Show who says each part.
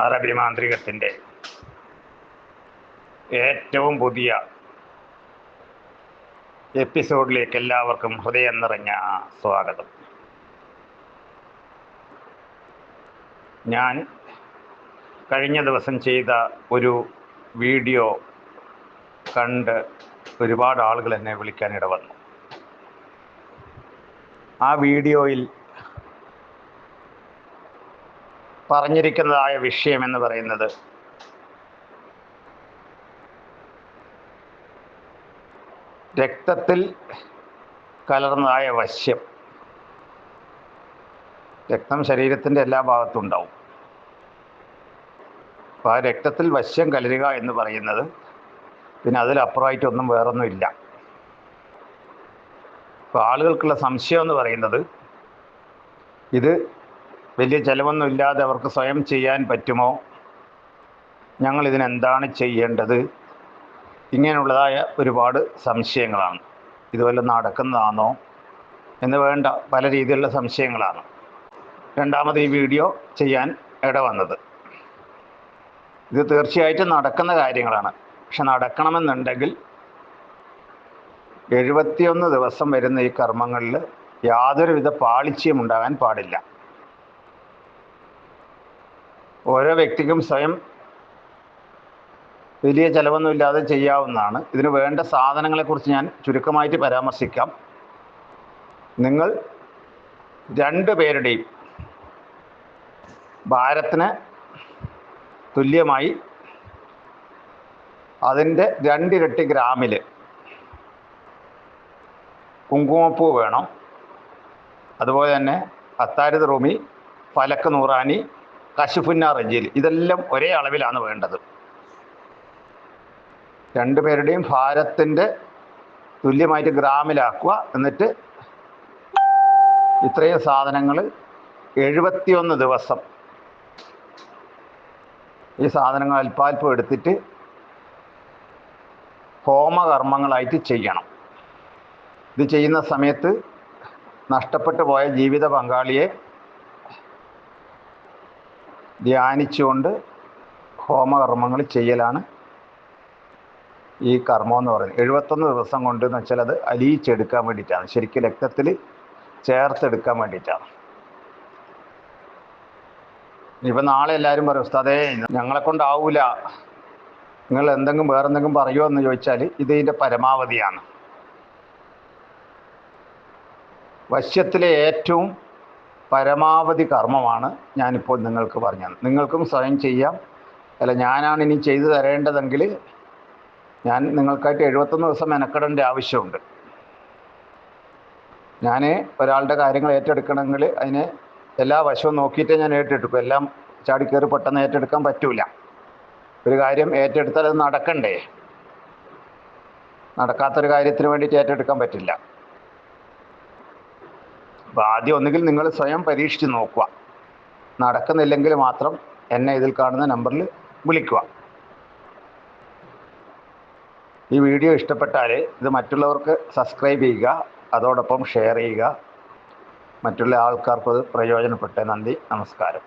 Speaker 1: അറബി മാന്ത്രികത്തിൻ്റെ ഏറ്റവും പുതിയ എപ്പിസോഡിലേക്ക് എല്ലാവർക്കും ഹൃദയം നിറഞ്ഞ സ്വാഗതം. ഞാൻ കഴിഞ്ഞ ദിവസം ചെയ്ത ഒരു വീഡിയോ കണ്ട് ഒരുപാട് ആളുകൾ എന്നെ വിളിക്കാനിട വന്നു. ആ വീഡിയോയിൽ പറഞ്ഞിരിക്കുന്നതായ വിഷയമെന്ന് പറയുന്നത് രക്തത്തിൽ കലർന്നതായ വശ്യം. രക്തം ശരീരത്തിൻ്റെ എല്ലാ ഭാഗത്തും ഉണ്ടാവും. അപ്പോൾ ആ രക്തത്തിൽ വശ്യം കലരുക എന്ന് പറയുന്നത് പിന്നെ അതിലപ്പുറമായിട്ടൊന്നും വേറൊന്നുമില്ല. അപ്പോൾ ആളുകൾക്കുള്ള സംശയം എന്ന് പറയുന്നത് ഇത് വലിയ ചിലവൊന്നും ഇല്ലാതെ അവർക്ക് സ്വയം ചെയ്യാൻ പറ്റുമോ, ഞങ്ങളിതിനെന്താണ് ചെയ്യേണ്ടത്, ഇങ്ങനെയുള്ളതായ ഒരുപാട് സംശയങ്ങളാണ്. ഇതുപോലെ നടക്കുന്നതാണോ എന്ന് വേണ്ട പല രീതിയിലുള്ള സംശയങ്ങളാണ്. രണ്ടാമത് ഈ വീഡിയോ ചെയ്യാൻ ഇടവന്നത് ഇത് തീർച്ചയായിട്ടും നടക്കുന്ന കാര്യങ്ങളാണ്. പക്ഷെ നടക്കണമെന്നുണ്ടെങ്കിൽ 71 ദിവസം വരുന്ന ഈ കർമ്മങ്ങളിൽ യാതൊരുവിധ പാളിച്ചയും ഉണ്ടാകാൻ പാടില്ല. ഓരോ വ്യക്തിക്കും സ്വയം വലിയ ചിലവൊന്നുമില്ലാതെ ചെയ്യാവുന്നതാണ്. ഇതിന് വേണ്ട സാധനങ്ങളെക്കുറിച്ച് ഞാൻ ചുരുക്കമായിട്ട് പരാമർശിക്കാം. നിങ്ങൾ 2 പേരുടെയും ഭാരത്തിന് തുല്യമായി അതിൻ്റെ 2 ഇരട്ടി ഗ്രാമിൽ കുങ്കുമപ്പൂ വേണം. അതുപോലെ തന്നെ അത്താരിദ് റൂമി, ഫലക്ക് നൂറാനി, കശുഫുന്ന റജീൽ, ഇതെല്ലാം ഒരേ അളവിലാണ് വേണ്ടത്. 2 പേരുടെയും ഭാരത്തിൻ്റെ തുല്യമായിട്ട് ഗ്രാമിലാക്കുക. എന്നിട്ട് ഇത്രയും സാധനങ്ങൾ 71 ദിവസം ഈ സാധനങ്ങൾ അല്പാൽപ്പം എടുത്തിട്ട് ഹോമകർമ്മങ്ങളായിട്ട് ചെയ്യണം. ഇത് ചെയ്യുന്ന സമയത്ത് നഷ്ടപ്പെട്ടു പോയ ജീവിത പങ്കാളിയെ ധ്യാനിച്ചുകൊണ്ട് ഹോമകർമ്മങ്ങൾ ചെയ്യലാണ് ഈ കർമ്മം എന്ന് പറയുന്നത്. 71 ദിവസം കൊണ്ട് എന്ന് വെച്ചാൽ അത് അലിയിച്ചെടുക്കാൻ വേണ്ടിയിട്ടാണ്, ശരിക്കും രക്തത്തിൽ ചേർത്തെടുക്കാൻ വേണ്ടിയിട്ടാണ്. ഇപ്പം നാളെ എല്ലാവരും പറയും, ഉസ്താദേ ഞങ്ങളെ കൊണ്ടാവൂല, നിങ്ങൾ വേറെന്തെങ്കിലും പറയുമോ എന്ന് ചോദിച്ചാൽ ഇതിൻ്റെ പരമാവധിയാണ്. വശ്യത്തിലെ ഏറ്റവും പരമാവധി കർമ്മമാണ് ഞാനിപ്പോൾ നിങ്ങൾക്ക് പറഞ്ഞത്. നിങ്ങൾക്കും സ്വയം ചെയ്യാം. അല്ല, ഞാനാണ് ഇനി ചെയ്തു തരേണ്ടതെങ്കിൽ ഞാൻ നിങ്ങൾക്കായിട്ട് 71 ദിവസം മെനക്കെടേണ്ട ആവശ്യമുണ്ട്. ഞാൻ ഒരാളുടെ കാര്യങ്ങൾ ഏറ്റെടുക്കണമെങ്കിൽ അതിന് എല്ലാ വശവും നോക്കിയിട്ടേ ഞാൻ ഏറ്റെടുക്കും. എല്ലാം ചാടിക്കയറി പെട്ടെന്ന് ഏറ്റെടുക്കാൻ പറ്റൂല. ഒരു കാര്യം ഏറ്റെടുത്താൽ അത് നടക്കണ്ടേ. നടക്കാത്തൊരു കാര്യത്തിന് വേണ്ടിയിട്ട് ഏറ്റെടുക്കാൻ പറ്റില്ല. അപ്പോൾ ആദ്യം ഒന്നുകിൽ നിങ്ങൾ സ്വയം പരീക്ഷിച്ച് നോക്കുക. നടക്കുന്നില്ലെങ്കിൽ മാത്രം എന്നെ ഇതിൽ കാണുന്ന നമ്പറിൽ വിളിക്കുക. ഈ വീഡിയോ ഇഷ്ടപ്പെട്ടാൽ ഇത് മറ്റുള്ളവർക്ക് സബ്സ്ക്രൈബ് ചെയ്യുക, അതോടൊപ്പം ഷെയർ ചെയ്യുക. മറ്റുള്ള ആൾക്കാർക്ക് അത് പ്രയോജനപ്പെട്ടെ. നന്ദി, നമസ്കാരം.